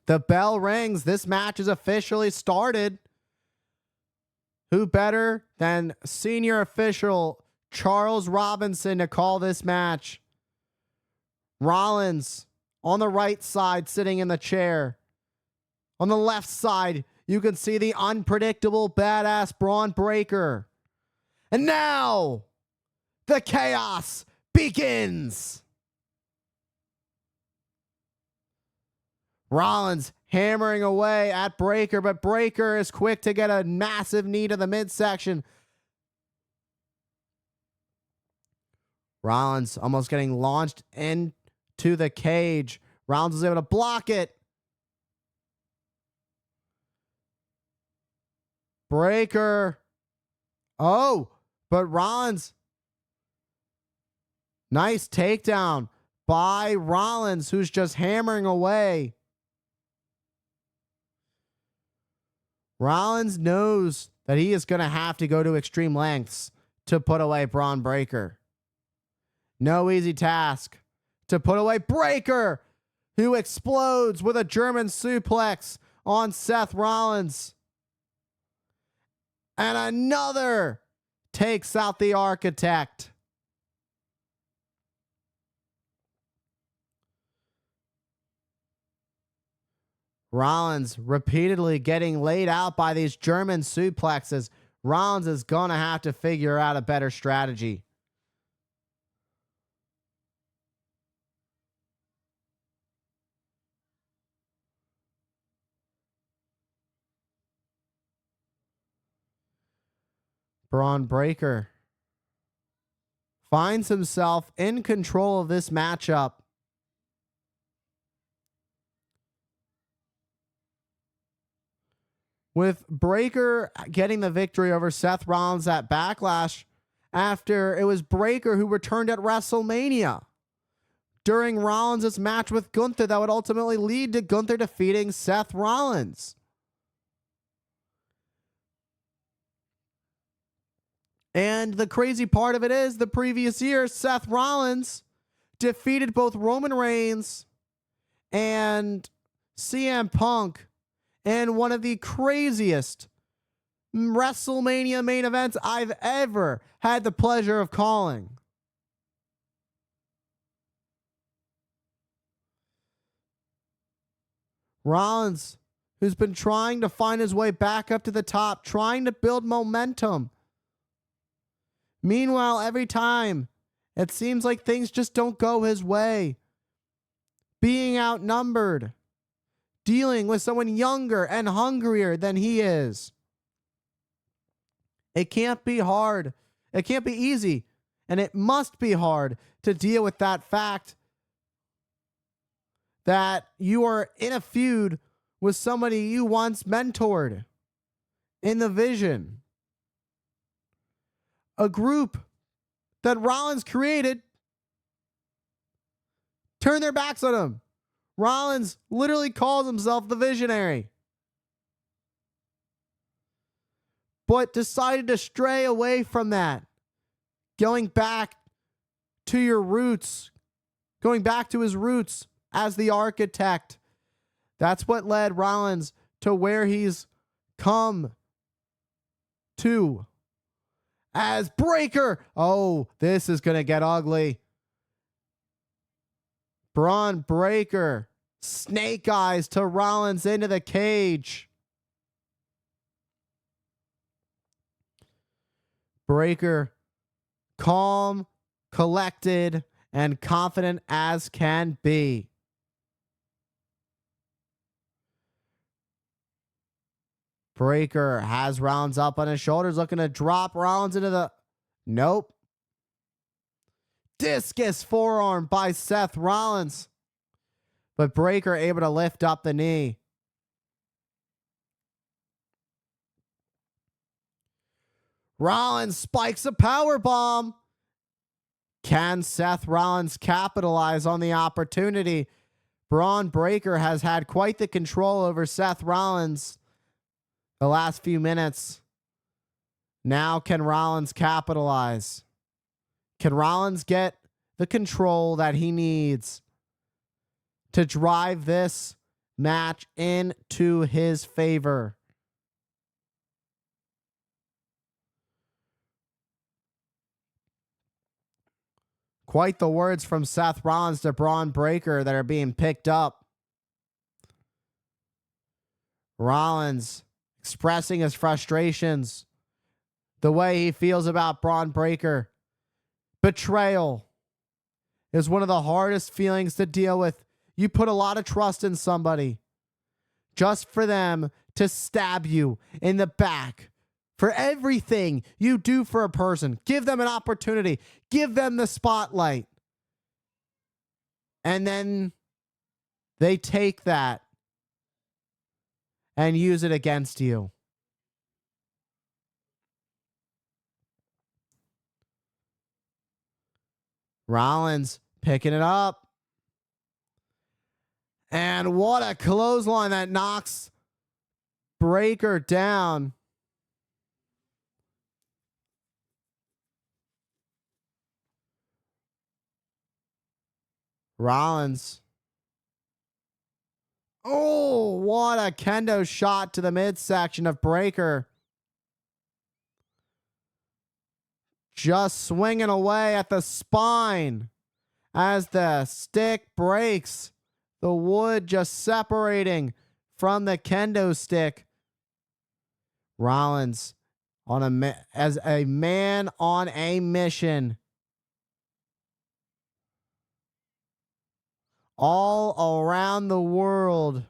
The bell rings. This match is officially started. Who better than senior official Charles Robinson to call this match? Rollins on the right side sitting in the chair. On the left side, you can see the unpredictable badass Bron Breakker. And now, the chaos begins. Rollins hammering away at Breakker, but Breakker is quick to get a massive knee to the midsection. Rollins almost getting launched into the cage. Rollins is able to block it. Breakker. Oh, but Rollins. Nice takedown by Rollins, who's just hammering away. Rollins knows that he is going to have to go to extreme lengths to put away Bron Breakker. No easy task to put away Breakker, who explodes with a German suplex on Seth Rollins. And another takes out the Architect. Rollins repeatedly getting laid out by these German suplexes. Rollins is going to have to figure out a better strategy. Bron Breakker finds himself in control of this matchup. With Breakker getting the victory over Seth Rollins at Backlash after it was Breakker who returned at WrestleMania during Rollins' match with Gunther that would ultimately lead to Gunther defeating Seth Rollins. And the crazy part of it is the previous year, Seth Rollins defeated both Roman Reigns and CM Punk in one of the craziest WrestleMania main events I've ever had the pleasure of calling. Rollins, who's been trying to find his way back up to the top, trying to build momentum. Meanwhile, every time, it seems like things just don't go his way. Being outnumbered. Dealing with someone younger and hungrier than he is. It can't be hard. It can't be easy. And it must be hard to deal with that fact that you are in a feud with somebody you once mentored in the Vision. A group that Rollins created turned their backs on him. Rollins literally calls himself the Visionary, but decided to stray away from that, going back to your roots, going back to his roots as the Architect. That's what led Rollins to where he's come to as Breakker. Oh, this is going to get ugly. Bron Breakker, snake eyes to Rollins into the cage. Breakker, calm, collected, and confident as can be. Breakker has Rollins up on his shoulders, looking to drop Rollins into the... Nope. Discus forearm by Seth Rollins. But Breakker able to lift up the knee. Rollins spikes a powerbomb. Can Seth Rollins capitalize on the opportunity? Bron Breakker has had quite the control over Seth Rollins the last few minutes. Now can Rollins capitalize? Can Rollins get the control that he needs to drive this match into his favor. Quite the words from Seth Rollins to Bron Breakker that are being picked up. Rollins expressing his frustrations, the way he feels about Bron Breakker. Betrayal is one of the hardest feelings to deal with. You put a lot of trust in somebody just for them to stab you in the back. For everything you do for a person, give them an opportunity, give them the spotlight. And then they take that and use it against you. Rollins picking it up. And what a clothesline that knocks Breakker down. Rollins. Oh, what a kendo shot to the midsection of Breakker. Just swinging away at the spine as the stick breaks. The wood just separating from the kendo stick. Rollins as a man on a mission. All around the world.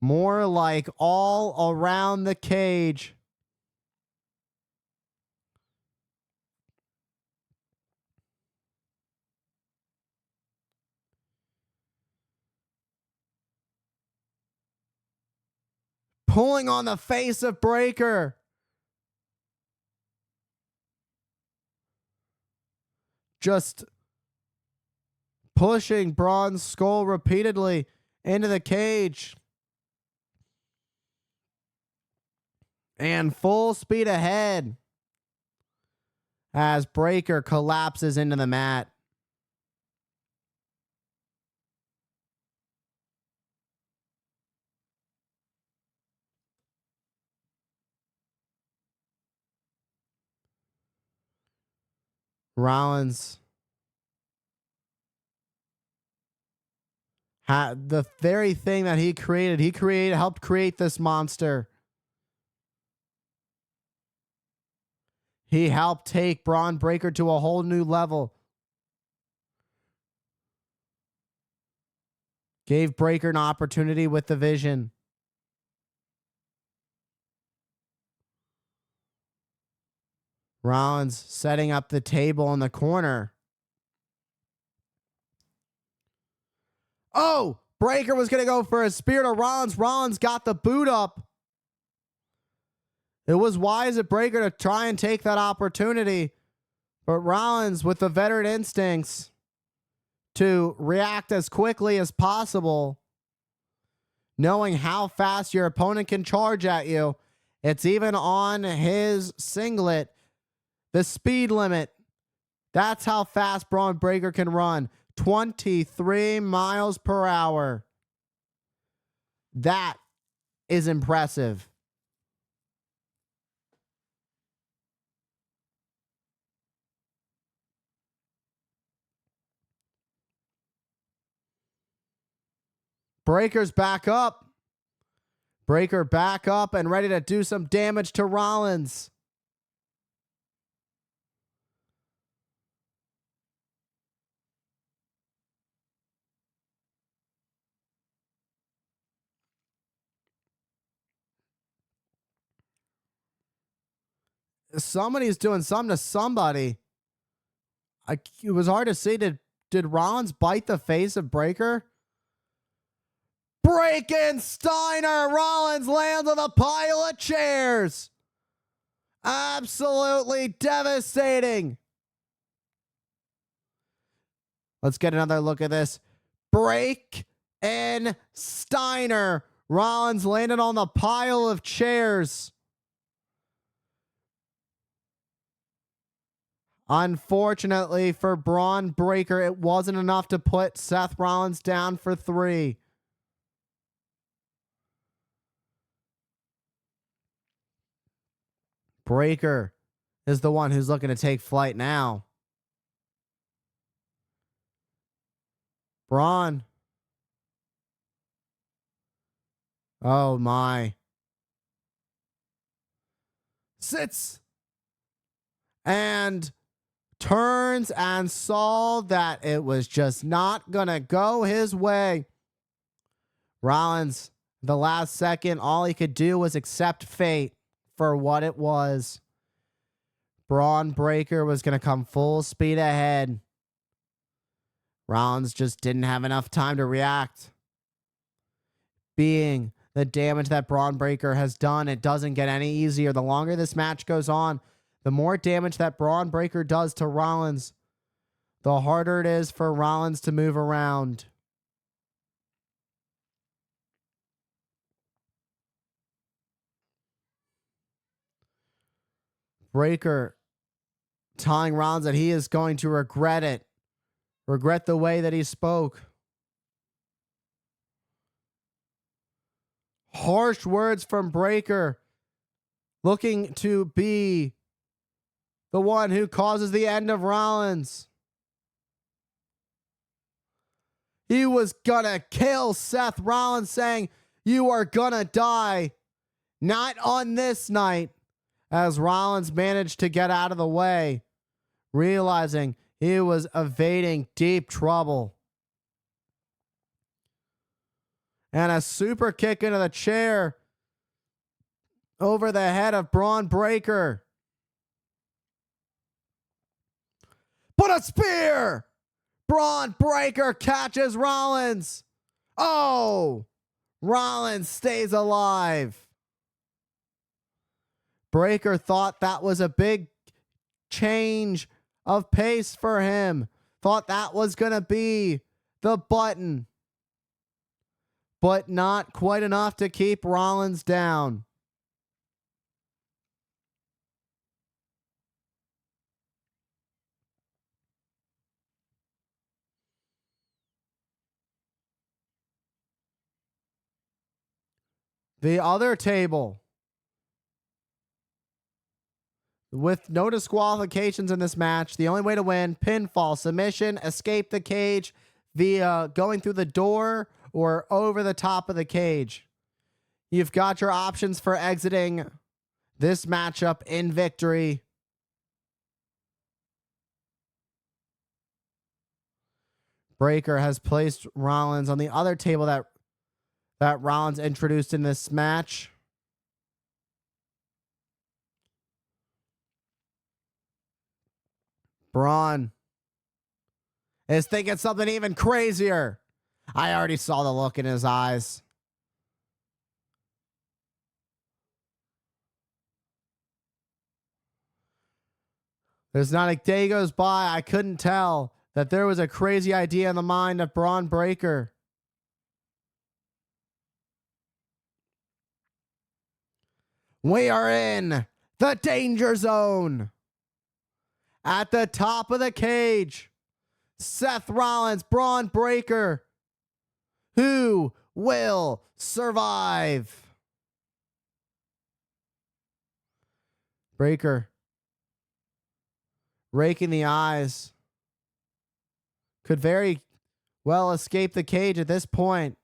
More like all around the cage. Pulling on the face of Breakker. Just pushing Bron's skull repeatedly into the cage. And full speed ahead as Breakker collapses into the mat. Rollins had the very thing that he helped create this monster. He helped take Bron Breakker to a whole new level. Gave Breakker an opportunity with the vision. Rollins setting up the table in the corner. Oh, Breakker was going to go for a spear to Rollins. Rollins got the boot up. It was wise of Breakker to try and take that opportunity. But Rollins, with the veteran instincts to react as quickly as possible, knowing how fast your opponent can charge at you. It's even on his singlet. The speed limit. That's how fast Bron Breakker can run. 23 miles per hour. That is impressive. Breakker's back up. Breakker back up and ready to do some damage to Rollins. Somebody's doing something to somebody. It was hard to see. Did Rollins bite the face of Breakker? Breaking Steiner. Rollins lands on a pile of chairs. Absolutely devastating. Let's get another look at this. Break and Steiner. Rollins landed on the pile of chairs. Unfortunately for Bron Breakker, it wasn't enough to put Seth Rollins down for 3. Breaker is the one who's looking to take flight now. Bron. Oh my. Sits and turns and saw that it was just not gonna go his way. Rollins, the last second, all he could do was accept fate for what it was. Bron Breakker was gonna come full speed ahead. Rollins just didn't have enough time to react. Being the damage that Bron Breakker has done, it doesn't get any easier. The longer this match goes on, the more damage that Bron Breakker does to Rollins, the harder it is for Rollins to move around. Breakker telling Rollins that he is going to regret it. Regret the way that he spoke. Harsh words from Breakker, looking to be the one who causes the end of Rollins. He was gonna kill Seth Rollins, saying, "You are gonna die. Not on this night," as Rollins managed to get out of the way, realizing he was evading deep trouble. And a super kick into the chair over the head of Bron Breakker. But a spear! Bron Breakker catches Rollins. Oh! Rollins stays alive. Breakker thought that was a big change of pace for him. Thought that was going to be the button. But not quite enough to keep Rollins down. The other table, with no disqualifications in this match, the only way to win: pinfall, submission, escape the cage via going through the door or over the top of the cage. You've got your options for exiting this matchup in victory. Breakker has placed Rollins on the other table that Rollins introduced in this match. Bron is thinking something even crazier. I already saw the look in his eyes. There's not a day goes by I couldn't tell that there was a crazy idea in the mind of Bron Breakker. We are in the danger zone. At the top of the cage, Seth Rollins, Bron Breakker. Who will survive? Breakker raking the eyes. Could very well escape the cage at this point.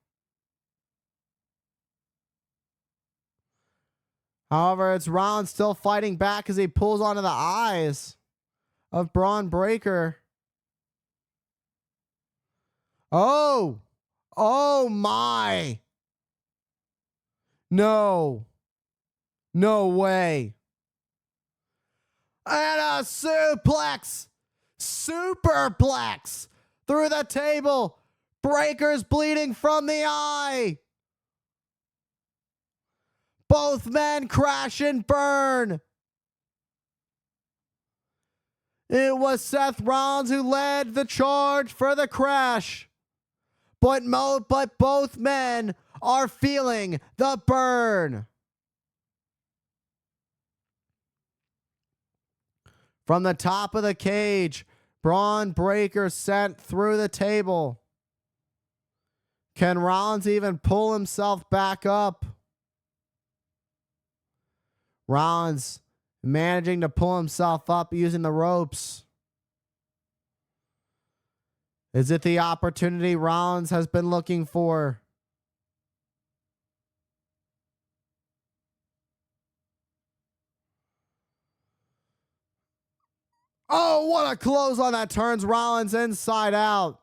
However, it's Rollins still fighting back as he pulls onto the eyes of Bron Breakker. Oh! Oh my! No. No way. And a suplex! Superplex! Through the table! Breakker's bleeding from the eye! Both men crash and burn! It was Seth Rollins who led the charge for the crash. But both men are feeling the burn. From the top of the cage, Bron Breakker sent through the table. Can Rollins even pull himself back up? Rollins managing to pull himself up using the ropes. Is it the opportunity Rollins has been looking for? Oh, what a clothesline that turns Rollins inside out.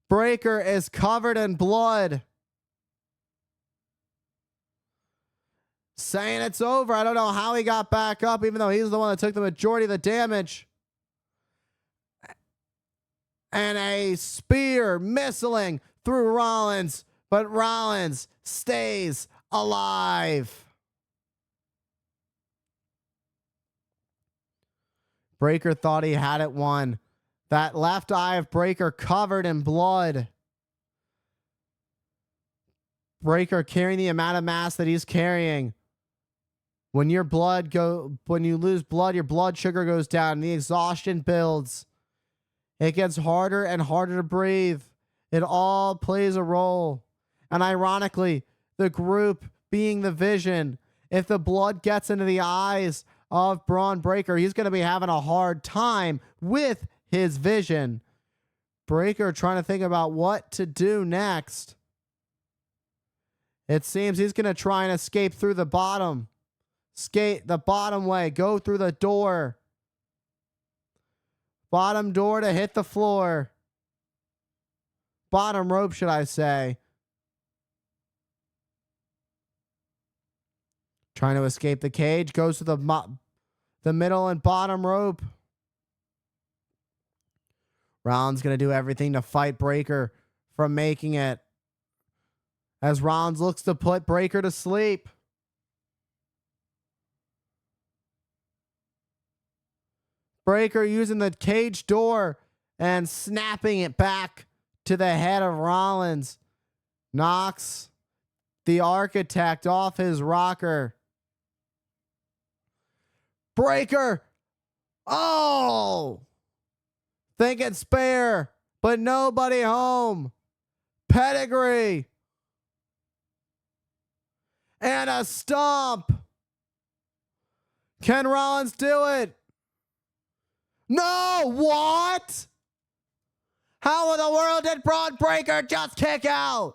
Breakker is covered in blood. Saying it's over. I don't know how he got back up, even though he's the one that took the majority of the damage. And a spear missiling through Rollins, but Rollins stays alive. Breakker thought he had it won. That left eye of Breakker covered in blood. Breakker carrying the amount of mass that he's carrying. When you lose blood, your blood sugar goes down and the exhaustion builds. It gets harder and harder to breathe. It all plays a role. And ironically, the group being the Vision, if the blood gets into the eyes of Bron Breakker, he's going to be having a hard time with his vision. Breakker trying to think about what to do next. It seems he's going to try and escape through the bottom. Skate the bottom way. Go through the door. Bottom door to hit the floor. Bottom rope, should I say. Trying to escape the cage. Goes to the middle and bottom rope. Rollins going to do everything to fight Breakker from making it. As Rollins looks to put Breakker to sleep. Breakker using the cage door and snapping it back to the head of Rollins. Knocks the Architect off his rocker. Breakker. Oh! Thinking spare, but nobody home. Pedigree. And a stomp. Can Rollins do it? No, what? How in the world did Bron Breakker just kick out?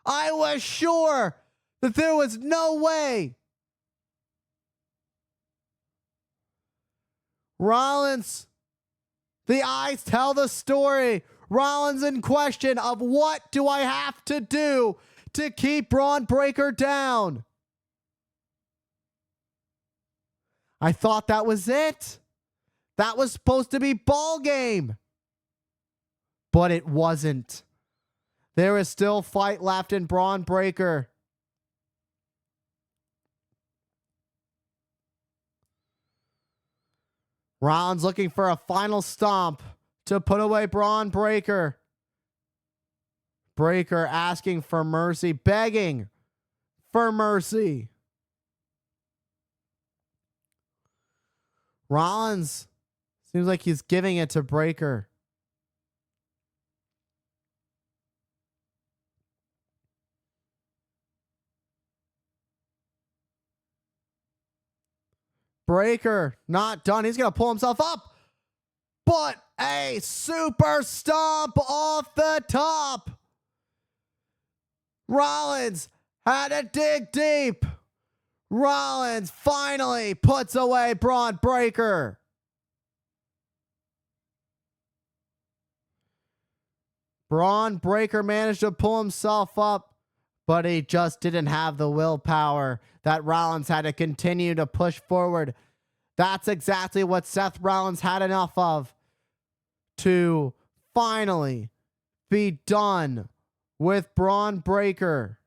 I was sure that there was no way. Rollins, the eyes tell the story. Rollins in question of what do I have to do to keep Bron Breakker down? I thought that was it. That was supposed to be ball game. But it wasn't. There is still fight left in Bron Breakker. Rollins looking for a final stomp to put away Bron Breakker. Breakker asking for mercy, begging for mercy. Rollins seems like he's giving it to Breakker. Breakker not done. He's going to pull himself up. But a super stomp off the top. Rollins had to dig deep. Rollins finally puts away Bron Breakker. Bron Breakker managed to pull himself up, but he just didn't have the willpower that Rollins had to continue to push forward. That's exactly what Seth Rollins had enough of to finally be done with Bron Breakker.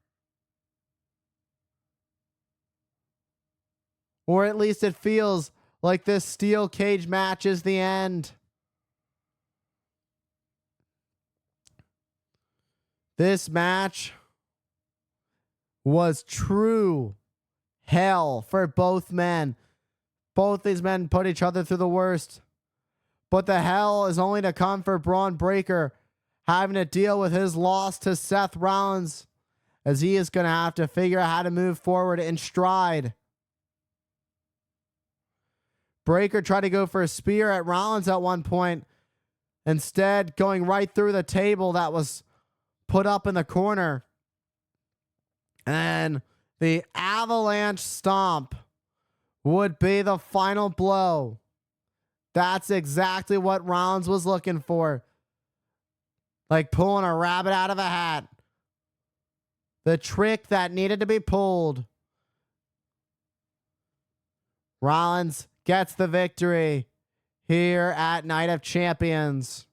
Or at least it feels like this steel cage match is the end. This match was true hell for both men. Both these men put each other through the worst. But the hell is only to come for Bron Breakker, having to deal with his loss to Seth Rollins, as he is going to have to figure out how to move forward in stride. Breaker tried to go for a spear at Rollins at one point. Instead, going right through the table that was put up in the corner. And the avalanche stomp would be the final blow. That's exactly what Rollins was looking for. Like pulling a rabbit out of a hat. The trick that needed to be pulled. Rollins gets the victory here at Night of Champions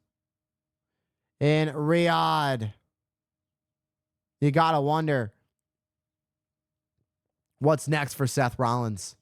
in Riyadh. You gotta wonder what's next for Seth Rollins.